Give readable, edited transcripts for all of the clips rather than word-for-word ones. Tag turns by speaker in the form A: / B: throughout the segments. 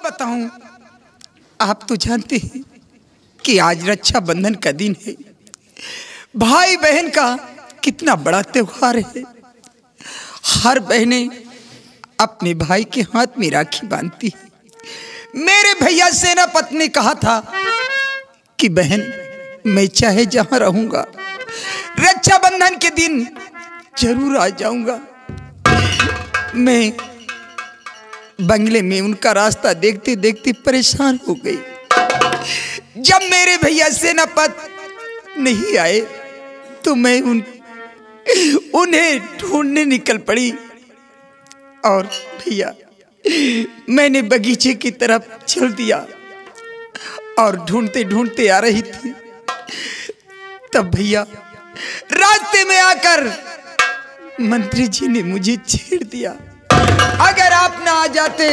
A: बताऊं, आप तो जानते हैं कि आज रक्षाबंधन का दिन है। भाई बहन का कितना बड़ा त्योहार है। हर बहनें अपने भाई के हाथ में राखी बांधती है। मेरे भैया सेनापति ने कहा था कि बहन, मैं चाहे जहां रहूंगा, रक्षाबंधन के दिन जरूर आ जाऊंगा। मैं बंगले में उनका रास्ता देखते देखते परेशान हो गई। जब मेरे भैया सेनापति नहीं आए तो मैं उन्हें ढूंढने निकल पड़ी। और भैया, मैंने बगीचे की तरफ चल दिया और ढूंढते ढूंढते आ रही थी। तब भैया रास्ते में आकर मंत्री जी ने मुझे छेड़ दिया। अगर आप ना आ जाते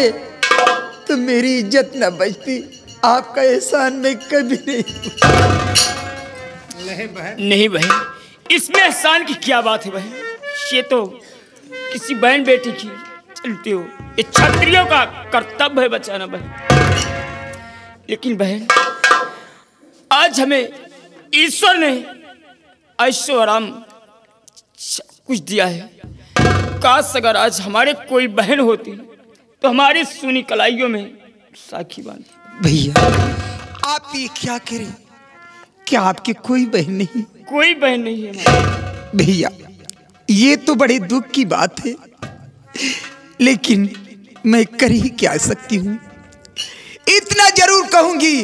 A: तो मेरी इज्जत न बचती। आपका एहसान मैं कभी
B: नहीं बहन, इसमें एहसान की क्या बात है बहन। ये तो किसी बहन बेटी की चलती हो, ये क्षत्रियों का कर्तव्य है बचाना बहन। लेकिन बहन, आज हमें ईश्वर ने ऐशो आराम कुछ दिया है। काश अगर आज हमारे कोई बहन होती तो हमारी सुनी कलाइयों में साखी बांधती।
A: भैया, आप ये क्या करें? क्या आपके कोई बहन नहीं?
B: कोई बहन नहीं है
A: भैया। ये तो बड़े दुख की बात है, लेकिन मैं कर ही क्या सकती हूँ। इतना जरूर कहूंगी,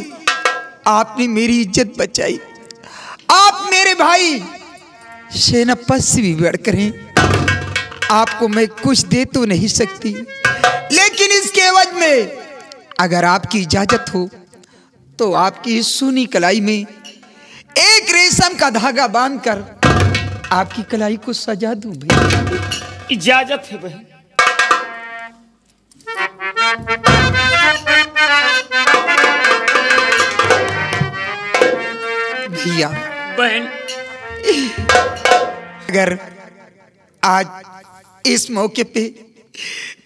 A: आपने मेरी इज्जत बचाई। आप मेरे भाई सेनापति से भी बढ़कर हैं। आपको मैं कुछ दे तो नहीं सकती, लेकिन इसके एवज में अगर आपकी इजाजत हो तो आपकी इस सुनी कलाई में एक रेशम का धागा बांधकर आपकी कलाई को सजा दूं भैया।
B: इजाजत है बहन।
A: भैया
B: बहन,
A: अगर आज इस मौके पे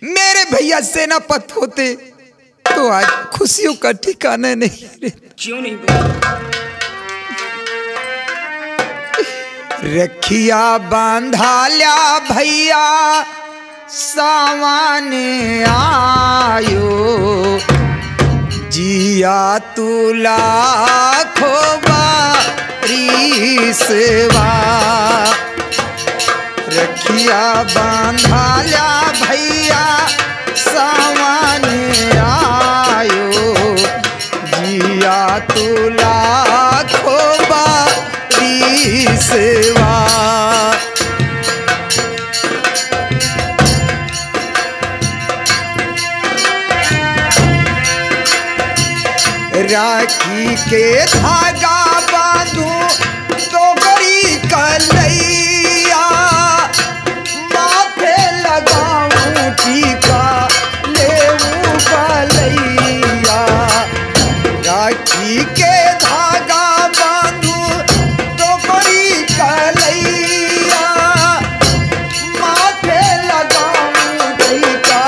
A: मेरे भैया सेनापति होते तो आज खुशियों का ठिकाना नहीं रहता।
B: क्यों नहीं बहन?
A: रखिया बांधा लिया भैया सावन आयो, जिया तुला खोबारी सेवा। रखिया बांधा लिया भैया सावन आयो, जिया तुला खोबारी सेवा। राखी के धागा बांधू तो गरी कलैया, माथे लगाऊं टीका लेऊं कलैया। राखी के धागा बांधू तो गरी कलैया, माथे लगाऊं टीका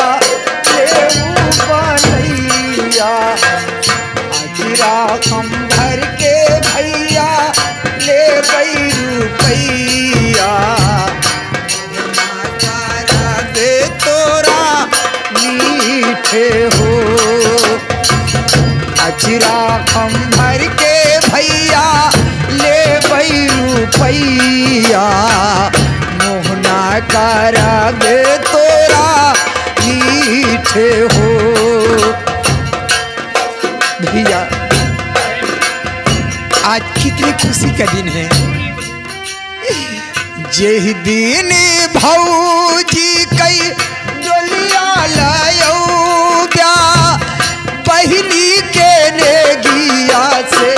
A: लेऊं कलैया। राखम भर के भैया ले गई रुपैया, दे तोरा मीठे हो। राखम भर के भैया ले गई रुपैया, मोहना करा दे तोरा मीठे हो। भैया, आज कितनी खुशी का दिन है। जेहि दिन भौजी कई डोलिया लायो ब्या, बहिनी के नेगिया से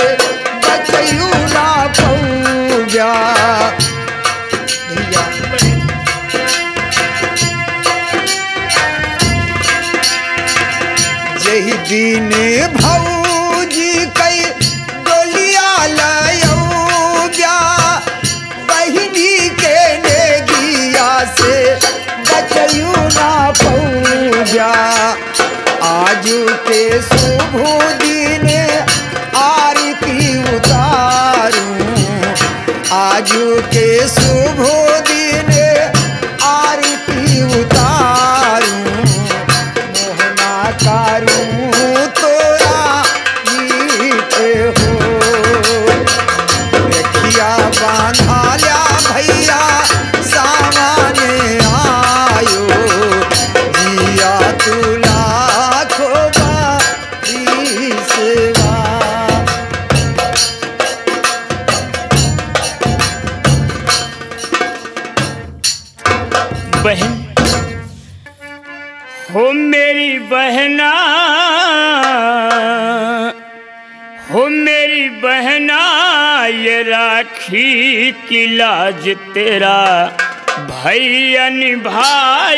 A: बचयू ना पौब्या। भैया, जेहि दिन भौजी कई डोलिया लायो ब्या, बहिनी के नेगिया से बचयू ना पौब्या। आजू के शुभ दिन आरती उतारूं, आजू के शुभ दिन आरती उतारूं, मोहना करूं तोरा मीठे हो, रखिया बांधा लिया भैया सामने आयो, जिया तुला
B: बहन हो मेरी बहना, हो मेरी बहना, ये राखी की लाज तेरा भैया निभाएगा।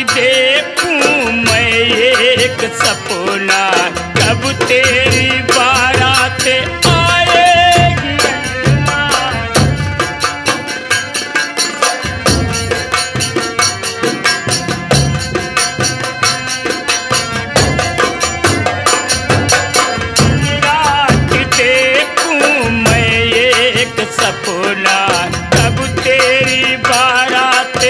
B: देखूं मैं एक सपना, कब तेरी बारात आएगी। रात देखूं मैं एक सपना, कब तेरी बारात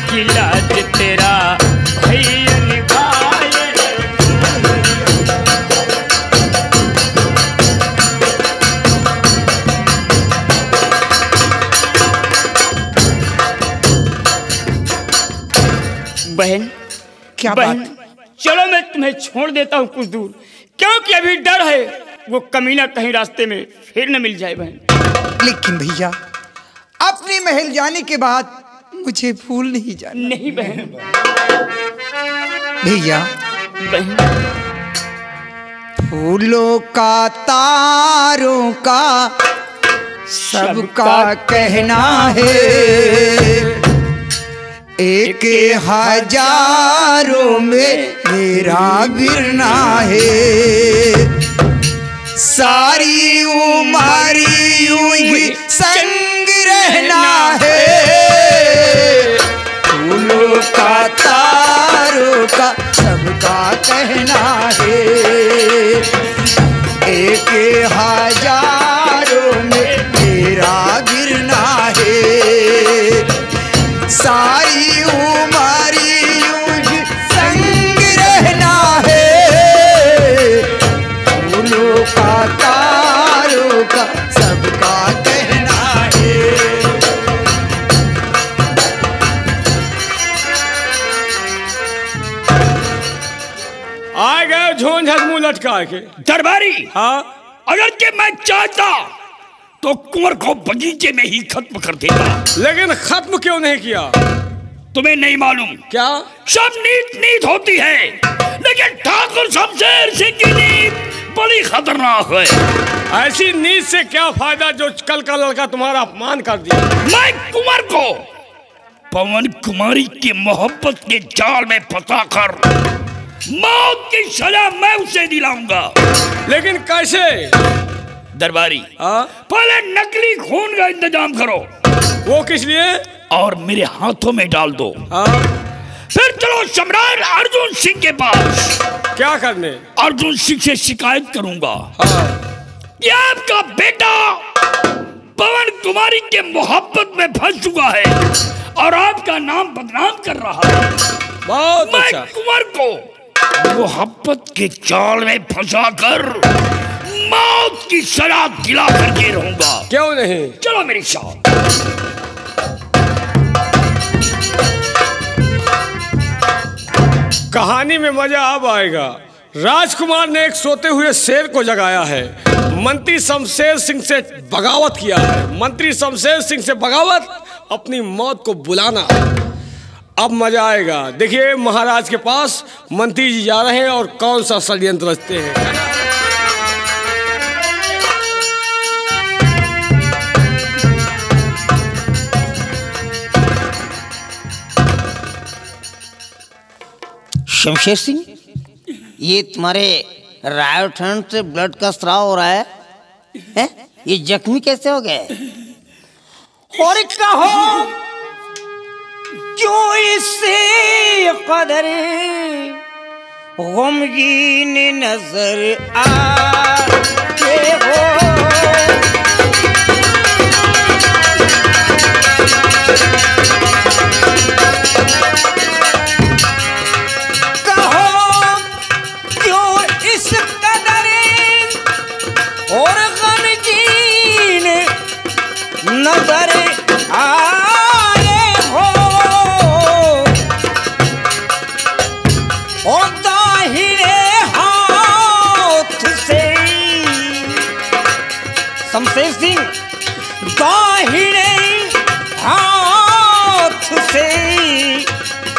B: की लाज तेरा भैया निभाए। बहन
A: क्या
B: बहन,
A: बात?
B: चलो मैं तुम्हें छोड़ देता हूँ कुछ दूर, क्योंकि अभी डर है वो कमीना कहीं रास्ते में फिर न मिल जाए। बहन
A: लेकिन भैया अपने महल जाने के बाद मुझे भूल नहीं जाना।
B: नहीं बहन।
A: भैया
B: बहन,
A: फूलों का तारों का सबका कहना है, एक हजारों में मेरा बिरना है, सारी उम्र यूं ही संग रहना है, फूलों का तारों का सबका कहना है, एक हजारों में मेरा गिरना है, सारी उम्र यूं ही संग रहना है, फूलों का तारों का सबका कहना है।
C: आ गए झोंझ मुंह लटका के।
D: दरबारी,
C: हाँ,
D: अगर के मैं चाहता तो कुंवर को बगीचे में ही खत्म कर देता,
C: लेकिन खत्म क्यों नहीं किया?
D: तुम्हें नहीं मालूम
C: क्या?
D: सब नीत नीत होती है, लेकिन ठाकुर शमशेर सिंह की नीत बड़ी खतरनाक है।
C: ऐसी नीत से क्या फायदा जो कल का लड़का तुम्हारा अपमान कर दिया?
D: मैं कुंवर को पवन कुमारी की मोहब्बत के जाल में फंसाकर मौत की सजा मैं उसे दिलाऊंगा।
C: लेकिन कैसे?
D: दरबारी,
C: हाँ,
D: पहले नकली खून का इंतजाम करो।
C: वो किस लिए?
D: और मेरे हाथों में डाल दो।
C: हाँ,
D: फिर चलो सम्राट अर्जुन सिंह के पास।
C: क्या करने?
D: अर्जुन सिंह से शिकायत करूंगा।
C: हाँ,
D: कि आपका बेटा पवन कुमारी के मोहब्बत में फंस चुका है और आपका नाम बदनाम कर रहा है।
C: बहुत
D: मैं
C: अच्छा।
D: कुंवर को मोहब्बत के जाल में फंसाकर मौत की सजा दिला करके रहूंगा।
C: क्यों नहीं?
D: चलो मेरे साथ।
C: कहानी में मजा अब आएगा। राजकुमार ने एक सोते हुए शेर को जगाया है। मंत्री शमशेर सिंह से बगावत किया है। मंत्री शमशेर सिंह से बगावत, अपनी मौत को बुलाना। अब मजा आएगा। देखिए महाराज के पास मंत्री जी जा रहे हैं और कौन सा षड्यंत्र रचते हैं।
E: शमशेर सिंह, ये तुम्हारे राइट हैंड से ब्लड का स्राव हो रहा है, हैं? ये जख्मी कैसे हो गए? और कहो क्यों इससे कदर गमगीन नजर आते हो? नजर आए हो और दाहिने हाथ से शमशेर सिंह, दाहिने हाथ से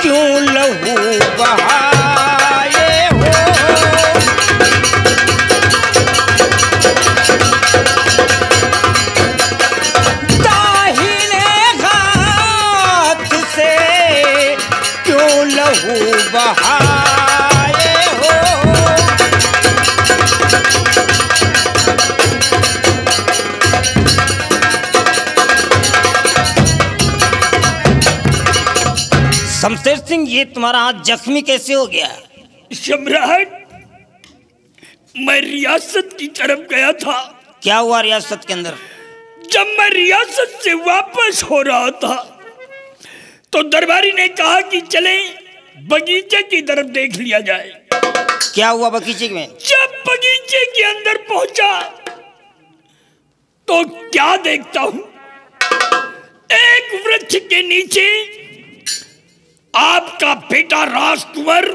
E: क्यों लहू बहाए हो? बहाए हो। शमशेर सिंह, ये तुम्हारा हाथ जख्मी कैसे हो गया?
D: सम्राट, मैं रियासत की तरफ गया था।
E: क्या हुआ रियासत के अंदर?
D: जब मैं रियासत से वापस हो रहा था तो दरबारी ने कहा कि चले बगीचे की तरफ देख लिया जाए।
E: क्या हुआ बगीचे में?
D: जब बगीचे के अंदर पहुंचा तो क्या देखता हूं, एक वृक्ष के नीचे आपका बेटा राजकुमार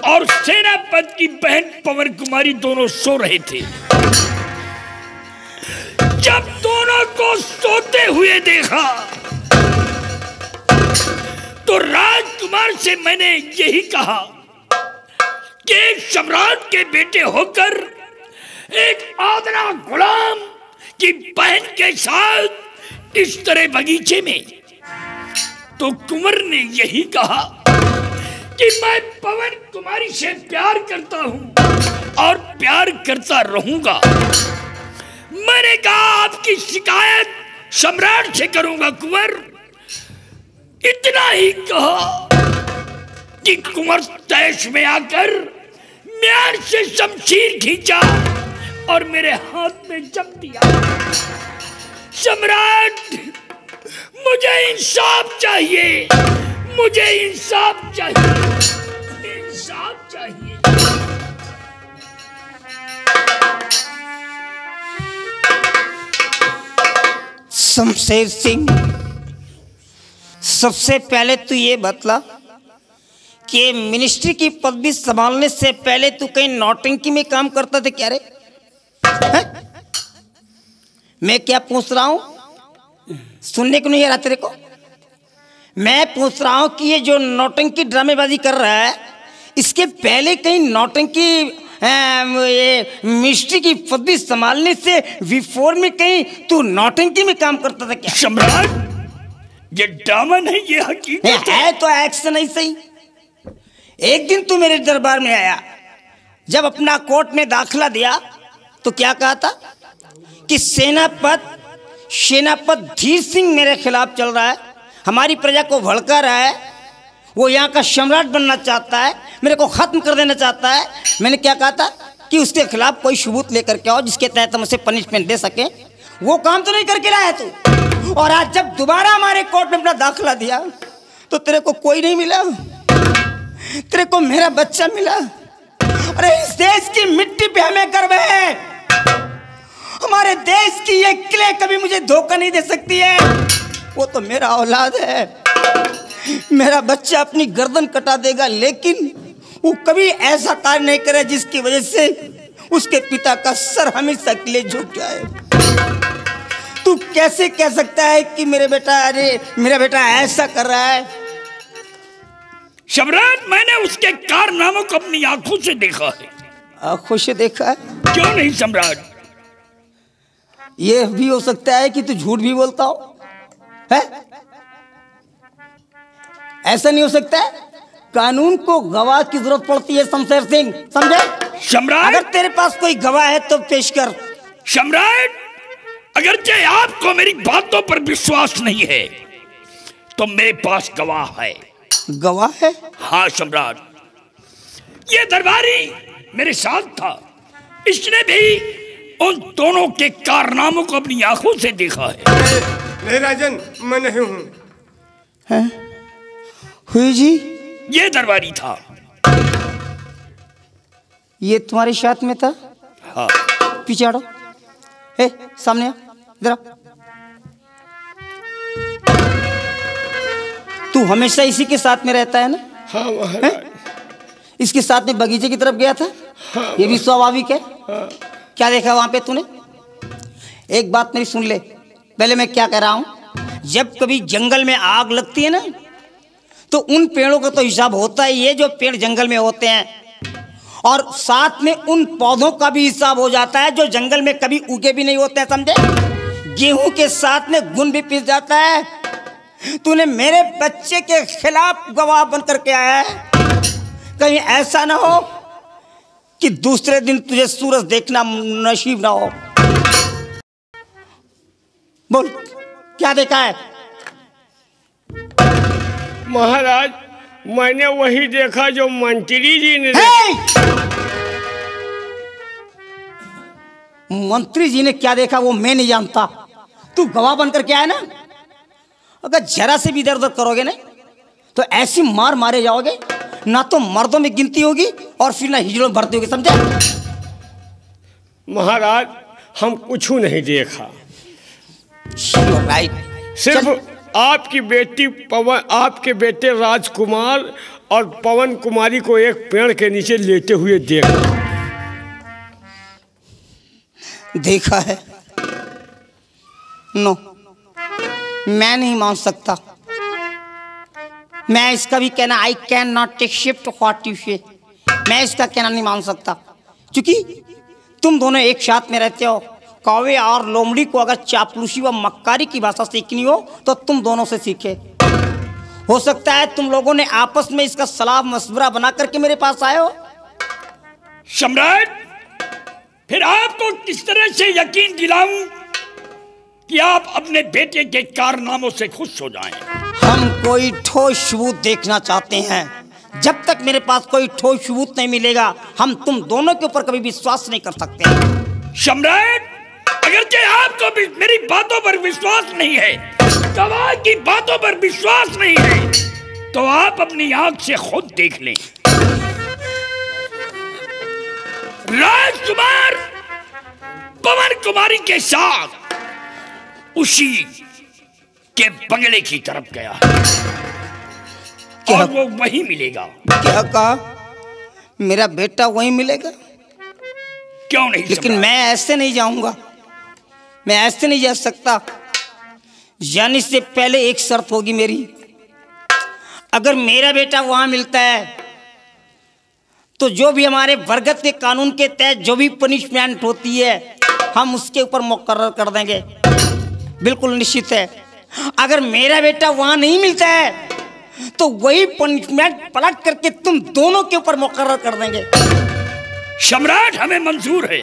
D: और सेनापति की बहन पवन कुमारी दोनों सो रहे थे। जब दोनों को सोते हुए देखा तो राजकुमार से मैंने यही कहा कि एक सम्राट के बेटे होकर एक आदरा गुलाम की बहन के साथ इस तरह बगीचे में, तो कुंवर ने यही कहा कि मैं पवन कुमारी से प्यार करता हूं और प्यार करता रहूंगा। मैंने कहा आपकी शिकायत सम्राट से करूंगा कुंवर। इतना ही कहा कि कुंवर तैश में आकर म्यान से शमशीर खींचा और मेरे हाथ में जम दिया। सम्राट, मुझे इंसाफ चाहिए, मुझे इंसाफ चाहिए, इंसाफ चाहिए।
E: शमशेर सिंह, सबसे पहले तू ये बतला कि मिनिस्ट्री की पदवी संभालने से पहले तू कहीं नौटंकी में काम करता था क्या रे? है? मैं क्या पूछ रहा हूं, सुनने को नहीं आ रहा तेरे को? मैं पूछ रहा हूं कि ये जो नौटंकी ड्रामेबाजी कर रहा है, इसके पहले कहीं नौटंकी ये मिनिस्ट्री की पदवी संभालने से बिफोर में कहीं तू नौटंकी में काम करता था क्या?
D: सम्राट, ये ड्रामा नहीं, ये हकीकत
E: है। तो एक्शन ऐसे ही। एक दिन तू मेरे दरबार में आया, जब अपना कोर्ट में दाखिला दिया तो क्या कहा था कि सेनापति धीर सिंह मेरे खिलाफ चल रहा है, हमारी प्रजा को भड़का रहा है, वो यहाँ का सम्राट बनना चाहता है, मेरे को खत्म कर देना चाहता है। मैंने क्या कहा था कि उसके खिलाफ कोई सबूत लेकर के आओ जिसके तहत हम उसे पनिशमेंट दे सके, वो काम तो नहीं करके लाया तू। और आज जब दोबारा हमारे कोर्ट में अपना दाखिला दिया तो तेरे को कोई नहीं मिला, तेरे को मेरा बच्चा मिला। अरे इस देश की मिट्टी पे हमें गर्व है, हमारे देश की ये क्ले कभी मुझे धोखा नहीं दे सकती है। वो तो मेरा औलाद है, मेरा बच्चा अपनी गर्दन कटा देगा, लेकिन वो कभी ऐसा कार्य नहीं करे जिसकी वजह से उसके पिता का सर हमेशा के लिए झुक जाए। तू कैसे कह सकता है कि मेरा बेटा ऐसा कर रहा है?
D: सम्राट, मैंने उसके कारनामों को अपनी आंखों से देखा है।
E: आंखों से देखा है?
D: क्यों नहीं सम्राट?
E: ये भी हो सकता है कि तू झूठ भी बोलता हो, है? ऐसा नहीं हो सकता है? कानून को गवाह की जरूरत पड़ती है शमशेर सिंह, समझे?
D: सम्राट,
E: अगर तेरे पास कोई गवाह है तो पेश कर।
D: सम्राट, अगरचे आपको मेरी बातों पर विश्वास नहीं है तो मेरे पास गवाह है।
E: गवाह है?
D: हाँ सम्राट, ये दरबारी मेरे साथ था, इसने भी उन दोनों के कारनामों को अपनी आंखों से देखा है।
C: नहीं राजन, मैं नहीं हूँ।
E: हुई जी,
D: ये दरबारी था।
E: ये तुम्हारे साथ में था?
D: हाँ।
E: पीछे हटो, सामने आ, इधर आ। तू हमेशा इसी के साथ में रहता है ना?
C: हाँ महाराज।
E: इसके साथ में बगीचे की तरफ गया था? हाँ, ये भी स्वाभाविक है। हाँ। क्या देखा वहां पे तूने? एक बात मेरी सुन ले, पहले मैं क्या कह रहा हूं। जब कभी जंगल में आग लगती है ना, तो उन पेड़ों का तो हिसाब होता ही है जो पेड़ जंगल में होते हैं, और साथ में उन पौधों का भी हिसाब हो जाता है जो जंगल में कभी उगे भी नहीं होते हैं, समझे? गेहूं के साथ में गुण भी पिस जाता है। तूने मेरे बच्चे के खिलाफ गवाह बन करके आया है, कहीं ऐसा ना हो कि दूसरे दिन तुझे सूरज देखना नसीब ना हो। बोल, क्या देखा है?
C: महाराज, मैंने वही देखा जो मंत्री जी ने
E: मंत्री जी ने क्या देखा वो मैं नहीं जानता। तू गवाह बनकर के आया ना, अगर जरा से भी इधर उधर करोगे ना तो ऐसी मार मारे जाओगे, ना तो मर्दों में गिनती होगी और फिर ना हिजड़ों में भर्ती होगी, समझे?
C: महाराज, हम कुछ नहीं देखा, सिर्फ आपकी बेटी पवन, आपके बेटे राजकुमार और पवन कुमारी को एक पेड़ के नीचे लेटे हुए
E: देखा है। नो, मैं नहीं मान सकता। मैं इसका भी कहना, I can not accept what you say, मैं इसका कहना नहीं मान सकता, क्योंकि तुम दोनों एक साथ में रहते हो। कौवे और लोमड़ी को अगर चापलूसी व मक्कारी की भाषा सीखनी हो तो तुम दोनों से सीखे। हो सकता है तुम लोगों ने आपस में इसका सलाह मशवरा बना करके मेरे पास आए हो।
D: सम्राट, फिर आपको किस तरह से यकीन दिलाऊं कि आप अपने बेटे के कारनामों से खुश हो जाएं?
E: हम कोई ठोस सबूत देखना चाहते हैं। जब तक मेरे पास कोई ठोस सबूत नहीं मिलेगा, हम तुम दोनों के ऊपर कभी विश्वास नहीं कर सकते।
D: सम्राट, अगरचे आपको भी मेरी बातों पर विश्वास नहीं है, गवाह की बातों पर विश्वास नहीं है, तो आप अपनी आंख से खुद देख लें। राजकुमार पवन कुमारी के साथ उसी के बंगले की तरफ गया और वो वहीं मिलेगा।
E: क्या कहा? मेरा बेटा वहीं मिलेगा?
D: क्यों नहीं?
E: लेकिन मैं ऐसे नहीं जाऊंगा, मैं ऐसे नहीं जा सकता। जाने से पहले एक शर्त होगी मेरी। अगर मेरा बेटा वहां मिलता है तो जो भी हमारे बरगद के कानून के तहत जो भी पनिशमेंट होती है हम उसके ऊपर मुकर्रर कर देंगे, बिल्कुल निश्चित है। अगर मेरा बेटा वहां नहीं मिलता है तो वही पनिशमेंट पलट करके तुम दोनों के ऊपर मुकर्रर कर देंगे।
D: सम्राट, हमें मंजूर है।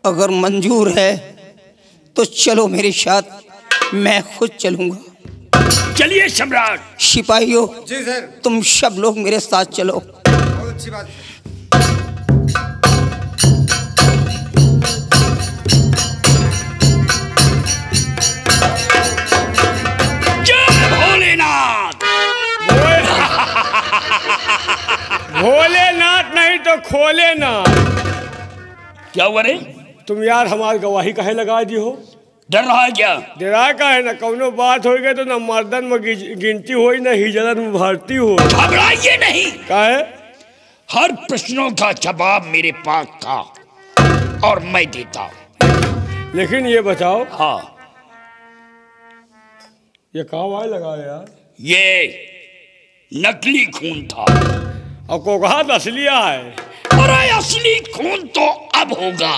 E: अगर मंजूर है तो चलो मेरे साथ, मैं खुद चलूंगा।
D: चलिए सम्राट।
E: सिपाहियों,
C: जी सर।
E: तुम सब लोग मेरे साथ चलो।
C: बहुत अच्छी बात। भोलेनाथ नहीं तो खोले ना।
D: क्या हुआ रे?
C: तुम यार हमारी गवाही काहे लगा दी हो?
D: डर रहा है क्या?
C: डरा का है ना, कौनो बात हो गई तो ना मर्दन में गिनती हो ना हिजरन में भर्ती हो।
D: घबराइए नहीं,
C: काहे?
D: हर प्रश्नों का जवाब मेरे पास था और मैं देता।
C: लेकिन ये बताओ,
D: हाँ,
C: ये कहाँ वाय लगा है यार?
D: ये नकली खून था
C: और कोकहात असलिया है।
D: अरे असली खून तो अब होगा।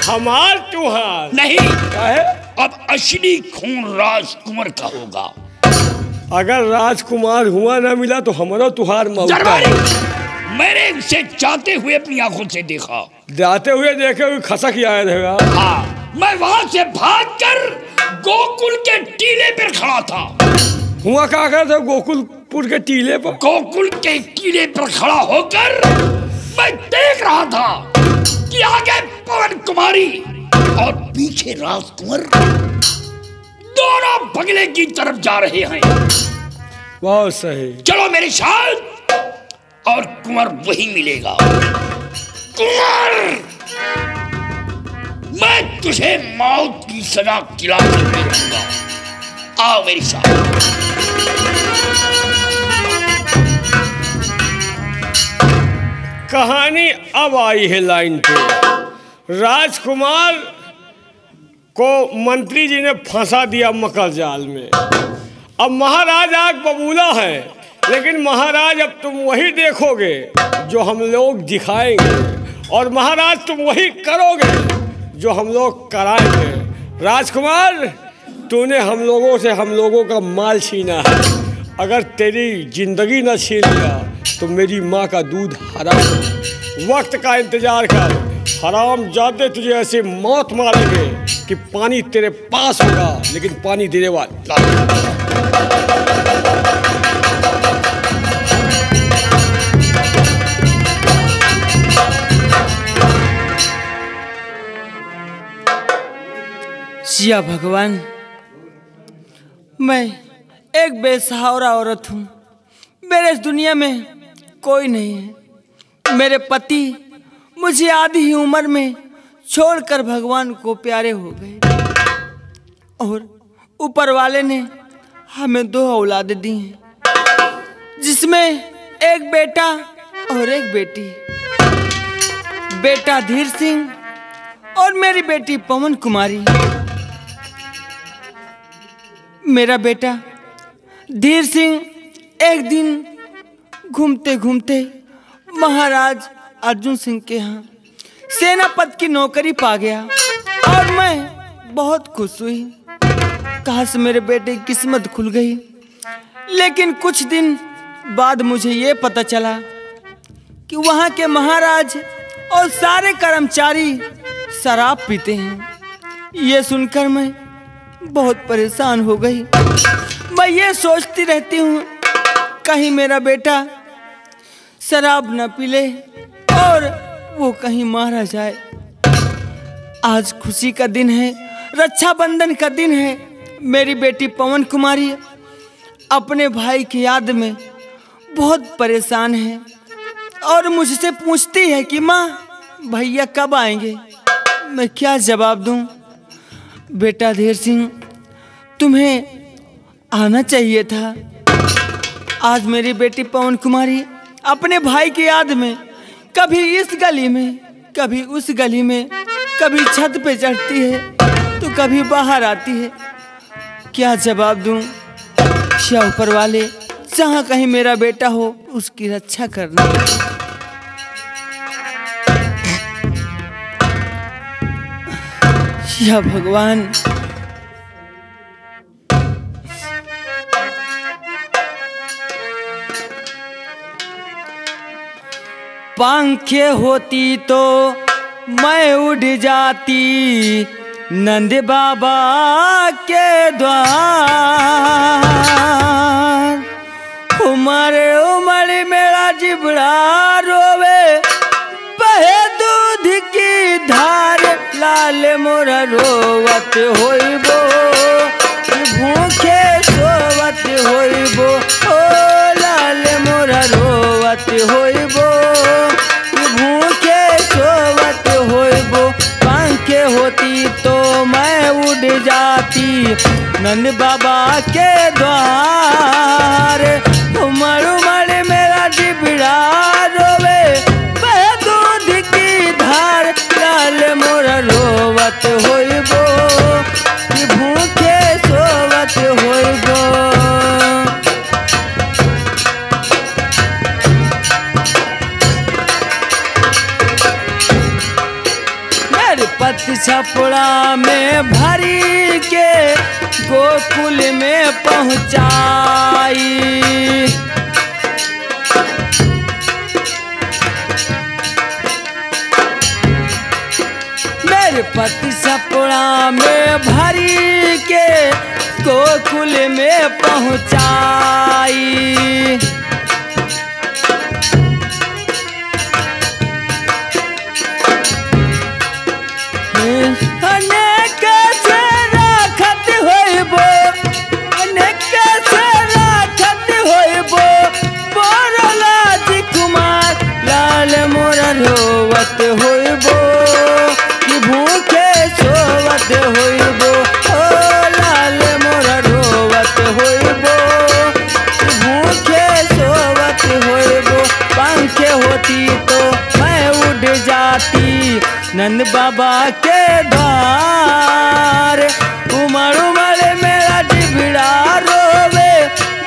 C: हमार तुहार
D: नहीं,
C: काहे?
D: अब असली खून राजकुमार का होगा।
C: अगर राजकुमार हुआ ना मिला तो हमारा तुहार मौका
D: दरबारी,
C: है।
D: मैंने उसे जाते हुए अपनी आंखों से देखा।
C: जाते हुए देखे हुए खसक आया रहेगा।
D: हाँ, मैं वहां से भागकर गोकुल के टीले पर खड़ा था।
C: हुआ क्या कर था गोकुलपुर के टीले पर?
D: गोकुल के टीले पर खड़ा होकर मैं देख रहा था कि आगे पवन कुमारी और पीछे राजकुमार दोनों बंगले की तरफ जा रहे हैं।
C: बहुत सही।
D: चलो मेरे साथ और कुंवर वही मिलेगा। कुंवर, मैं तुझे मौत की सजा खिला कर भेजूंगा। आओ मेरे साथ।
C: कहानी अब आई है लाइन पे। राजकुमार को मंत्री जी ने फंसा दिया मकर जाल में। अब महाराज आग बबूला है, लेकिन महाराज अब तुम वही देखोगे जो हम लोग दिखाएंगे, और महाराज तुम वही करोगे जो हम लोग कराएंगे। राजकुमार, तूने हम लोगों से हम लोगों का माल छीना है। अगर तेरी जिंदगी न छीन लिया तो मेरी माँ का दूध हराम है। वक्त का इंतजार कर, हराम जाते तुझे ऐसे मौत मारेंगे कि पानी तेरे पास होगा लेकिन पानी देने वाला।
A: सिया भगवान, मैं एक बेसहारा औरत हूँ। मेरे इस दुनिया में कोई नहीं है। मेरे पति मुझे आधी ही उम्र में छोड़कर भगवान को प्यारे हो गए, और ऊपर वाले ने हमें 2 औलादें दी हैं, जिसमें एक बेटा और एक बेटी। बेटा धीर सिंह और मेरी बेटी पवन कुमारी। मेरा बेटा धीर सिंह एक दिन घूमते घूमते महाराज अर्जुन सिंह के यहाँ सेनापति की नौकरी पा गया, और मैं बहुत खुश हुई। काश मेरे बेटे की किस्मत खुल गई। लेकिन कुछ दिन बाद मुझे ये पता चला कि वहाँ के महाराज और सारे कर्मचारी शराब पीते हैं। ये सुनकर मैं बहुत परेशान हो गई। मैं ये सोचती रहती हूँ कहीं मेरा बेटा शराब न पी ले और वो कहीं मारा जाए। आज खुशी का दिन है, रक्षाबंधन का दिन है। मेरी बेटी पवन कुमारी अपने भाई की याद में बहुत परेशान है और मुझसे पूछती है कि माँ, भैया कब आएंगे। मैं क्या जवाब दूँ। बेटा धीर सिंह, तुम्हें आना चाहिए था। आज मेरी बेटी पवन कुमारी अपने भाई की याद में कभी इस गली में, कभी उस गली में, कभी छत पे चढ़ती है तो कभी बाहर आती है। क्या जवाब दूं। क्या ऊपर वाले, जहाँ कहीं मेरा बेटा हो उसकी रक्षा करना। या भगवान, पंखे होती तो मैं उड़ जाती नंद बाबा के द्वार। उमर उमर मेरा जिबड़ा रोवे, बहे दूध की धार। लाल मोरा रोवत होइबो, भूखे सोवत होइबो। ओ लाल मोरा रोवत होइबो। नंद बाबा के द्वार। उमड़ उमड़ मेरा डिबड़ा रोवे, बहे दूध की धार। लाल मोरा रोवत होइबो, कि भूखे सोवत होइबो। पति छपड़ा में भरी के गोकुल में पहुंचाई। मेरे पति छपड़ा में भरी के गोकुल में पहुंचाई। अनेक से राखत होइबो, अनेक से राखत होइबो। बोरलाज कुमार लाल मोरा रोवत होइबो, कि भूखे सोवत होइबो। ओ लाल मोरा रोवत होइबो, कि भूखे सोवत होइबो। पंखे होती तो मैं उड़ जाती नंद बाबा के द्वार। उमड़ उमड़ मेरा डिबड़ा रोवे,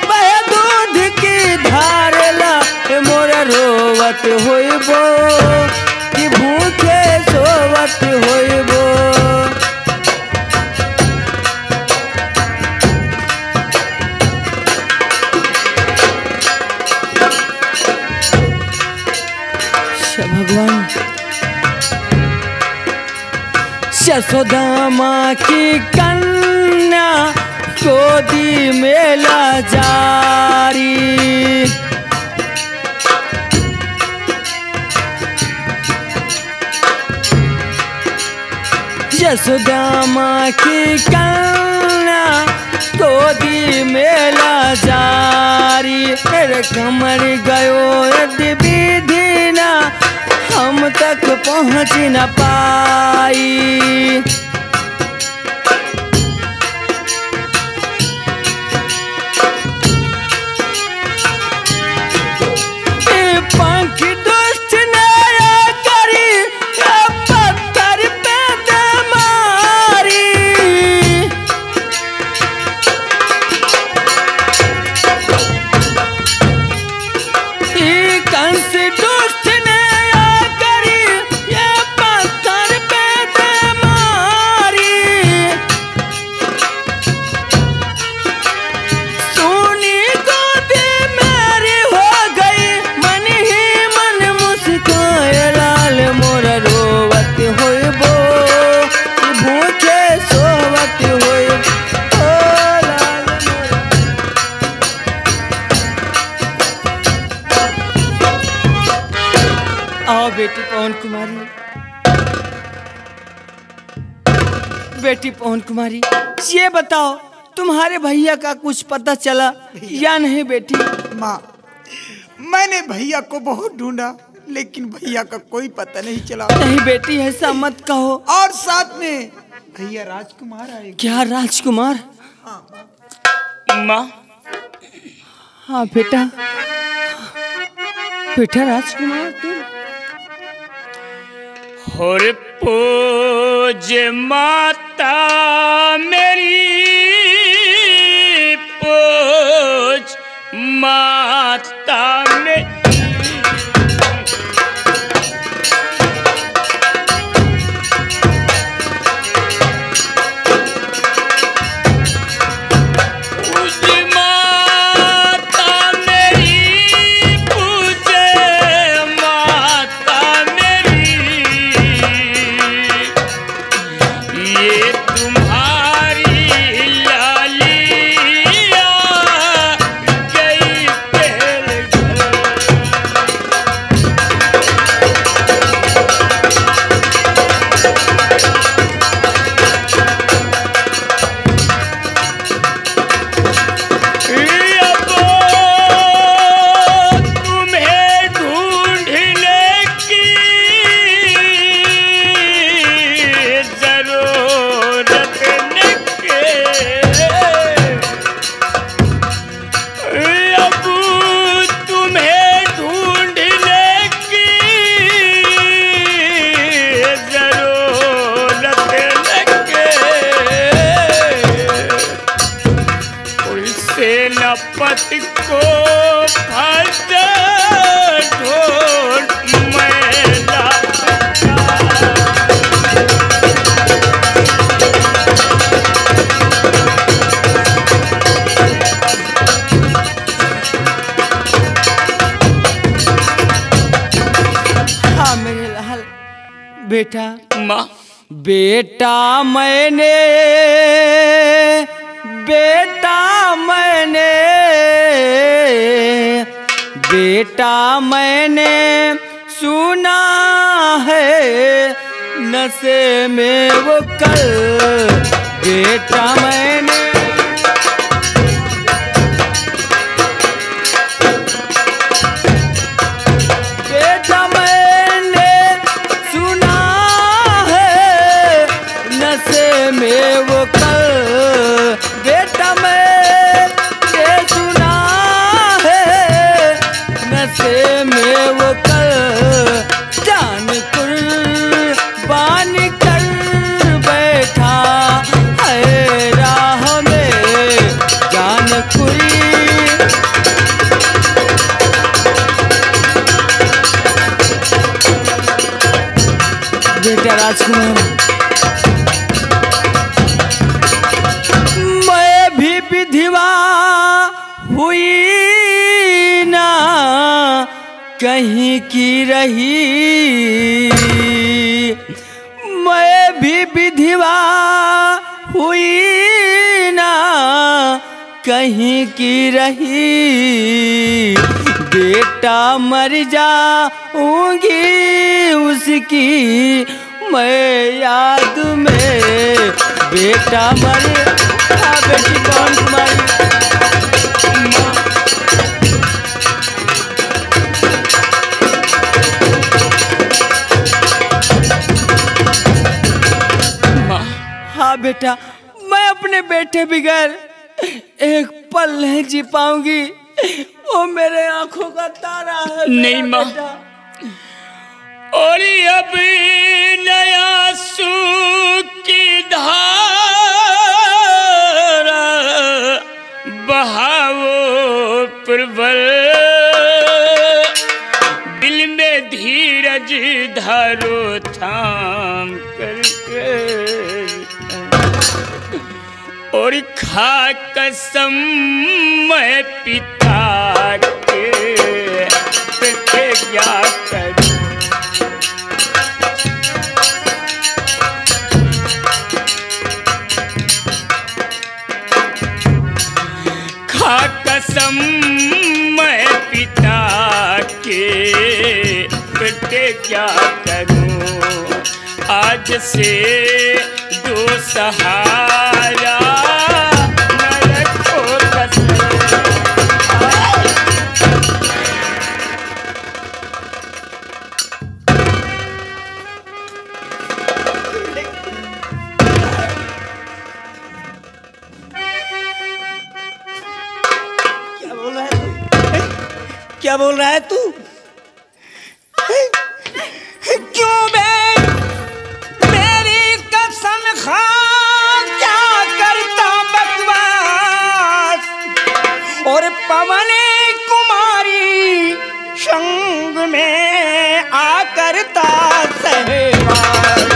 A: बहे दूध की धार। ला मोरा रोवत होइबो, कि भूखे सोवत होइबो। भगवान यशोदा माँ की कन्या गोदी में लाचारी। यशोदा माँ की कन्या गोदी में लाचारी। मेरे कमर गयो यदि विधि ना, हम तक पहुँच न पाई। पंख दुष्ट ने करी, पत्थर पे दे मारी। कंस दुष्ट ने बेटी पवन कुमारी, बेटी पवन कुमारी, ये बताओ तुम्हारे भैया का कुछ पता चला या नहीं बेटी?
F: माँ, मैंने भैया को बहुत ढूंढा लेकिन भैया का कोई पता नहीं चला।
A: नहीं बेटी ऐसा मत कहो।
F: और साथ में भैया राजकुमार आए।
A: क्या राजकुमार?
B: माँ।
A: हाँ बेटा, बेटा राजकुमार तुम?
B: और पूज माता मेरी, पूज माता मेरी। बेटा
D: माँ
B: बेटा मैंने सुना है नशे में वो कल बेटा मैंने सुना है नशे में वो कल बेटा मैंने सुना है नशे में वो कल जान कुर्बान कर बैठा है राह में जान बेटा राजकुमार मैं भी विधवा हुई ना कहीं की रही मैं भी विधवा हुई ना कहीं की रही बेटा मर जाऊंगी उसकी मैं याद में बेटा मर बेटी कौन तुम्हारी हाँ बेटा मैं अपने बेटे बगैर एक पल नहीं जी पाऊंगी वो मेरे आंखों का तारा है
D: नहीं माँ और अब नया की धारा बहावो प्रबल दिल में धीरज धरो थाम करके और खा कसम मैं पिता के क्या करूं खा कसम मैं पिता के बेटे क्या करूं आज से दो सहारा
E: क्या बोल रहा है तू? क्यों बे मेरी कसम खा क्या करता बकवास और पवन कुमारी संग में आ करता सहवास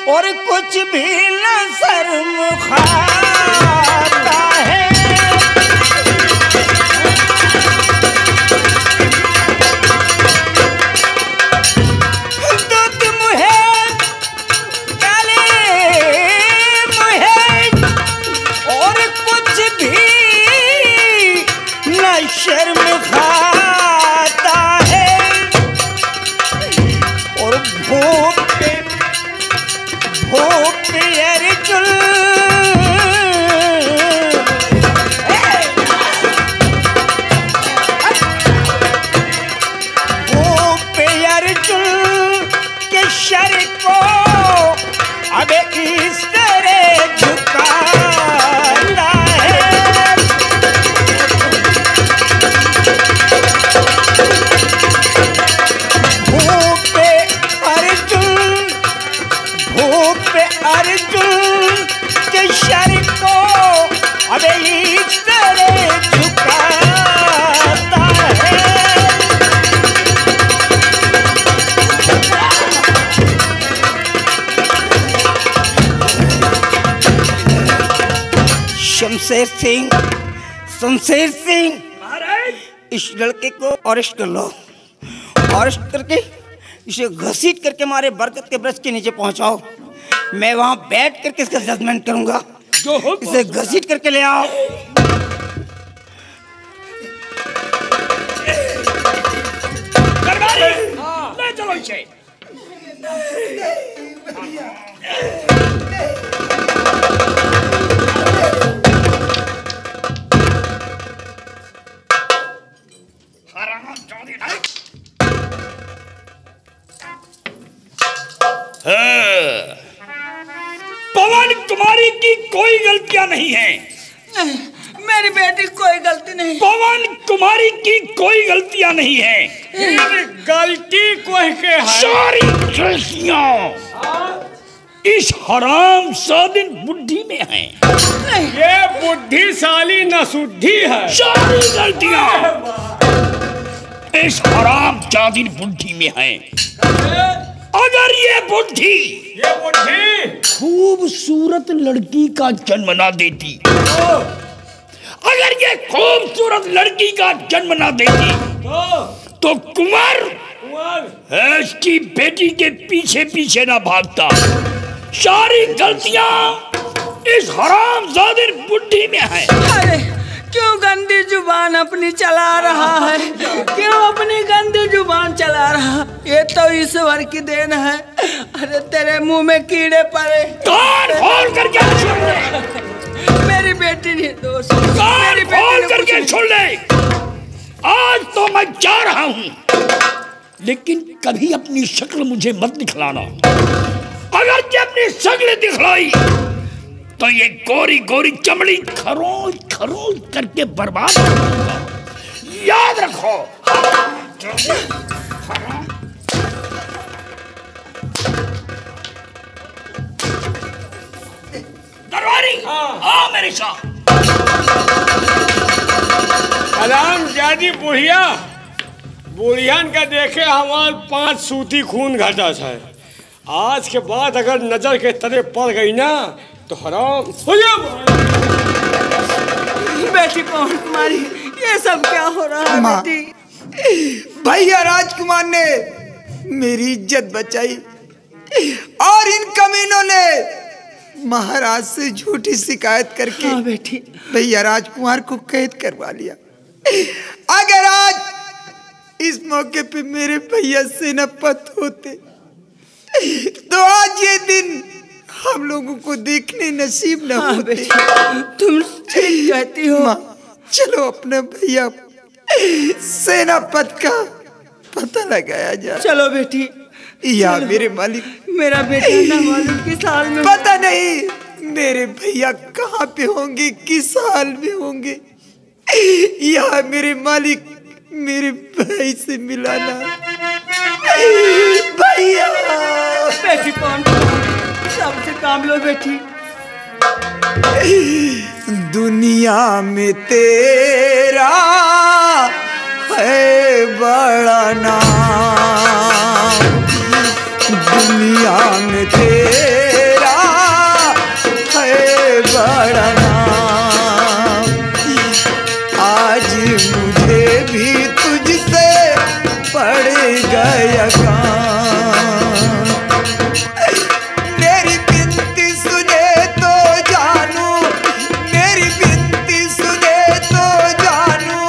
E: और कुछ भी न शर्म खाता है दूध मुहे काले मुहे और कुछ भी न शर्म खाता है और भूख शर को अब इस तरह झुकाता है
A: भूप अर्जुन के शर को अबे इस तरह झुकाता है। शमशेर सिंह, शमशेर सिंह, इस लड़के को अरेस्ट कर लो। अरेस्ट करके इसे घसीट करके हमारे बरगद के वृक्ष के नीचे पहुंचाओ। मैं वहां बैठ करके इसका जजमेंट करूंगा। इसे घसीट करके ले आओ।
D: ले चलो इसे। पवन कुमारी की कोई गलतियां नहीं है।
A: मेरी बेटी कोई गलती नहीं।
D: पवन कुमारी की कोई गलतियां नहीं है।
C: गलती कोई के है।
D: सारी गलतियां इस हराम सादिन बुद्धि में है।
C: ये बुद्धिशाली नसुद्धि है।
D: सारी गलतियां इस हराम जादिन बुद्धि में है। अगर ये बुद्धि खूबसूरत लड़की का जन्म ना देती, अगर ये खूबसूरत लड़की का जन्म ना देती तो कुंवर इसकी बेटी के पीछे पीछे ना भागता। सारी गलतियां इस हरामजादे बुद्धि में है।
A: अरे क्यों गंदी जुबान अपनी चला रहा है? क्यों अपनी गंदी जुबान चला रहा? ये तो ईश्वर की देन है। अरे तेरे मुंह में कीड़े पड़े।
D: कान खोल करके सुन ले।
A: मेरी बेटी निर्दोष।
D: कान खोल करके सुन ले। आज तो मैं जा रहा हूँ, लेकिन कभी अपनी शक्ल मुझे मत दिखलाना। अगर ये अपनी शक्ल दिखलाई तो ये गोरी गोरी चमड़ी खरोच खरोच करके बर्बाद कर दूंगा। याद रखो। दरबारी आओ मेरे साथ।
C: सलाम जादी बुढ़िया। बुढ़ियन का देखे हमार 5 सूती खून घटा है। आज के बाद अगर नजर के तले पड़ गई ना तो हराम हो जाए।
A: बेटी पवन कुमारी, ये सब क्या हो रहा है? बेटी,
F: भैया राजकुमार ने मेरी इज्जत बचाई और इन कमीनों ने महाराज से झूठी शिकायत करके
A: बेटी
F: भैया राजकुमार को कैद करवा लिया। अगर आज इस मौके पे मेरे भैया सेनापति होते तो आज ये दिन हम लोगों को देखने नसीब न होते।
A: तुम ठीक कहती हो।
F: चलो अपने भैया सेनापति का पता लगाया जाए।
A: चलो बेटी।
F: या मेरे मालिक,
A: मेरा बेटा ना मालूम किस हाल में।
F: पता नहीं मेरे भैया कहाँ पे होंगे, किस हाल में होंगे। या मेरे मालिक मेरे भाई से मिलाना। भैया
A: बेटी कौन सबसे काम लो बेटी।
F: दुनिया में तेरा है बड़ा नाम, दुनिया में तेरा है बड़ा नाम। आज मुझे भी तुझसे पड़ गया काम। मेरी बिनती सुने तो जानू, मेरी बिनती सुने तो जानू,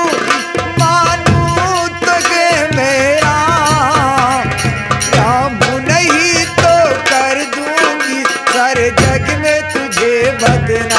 F: मानू तुझे मेरा राम नहीं तो कर दूंगी सारे जग में तुझे बदनाम।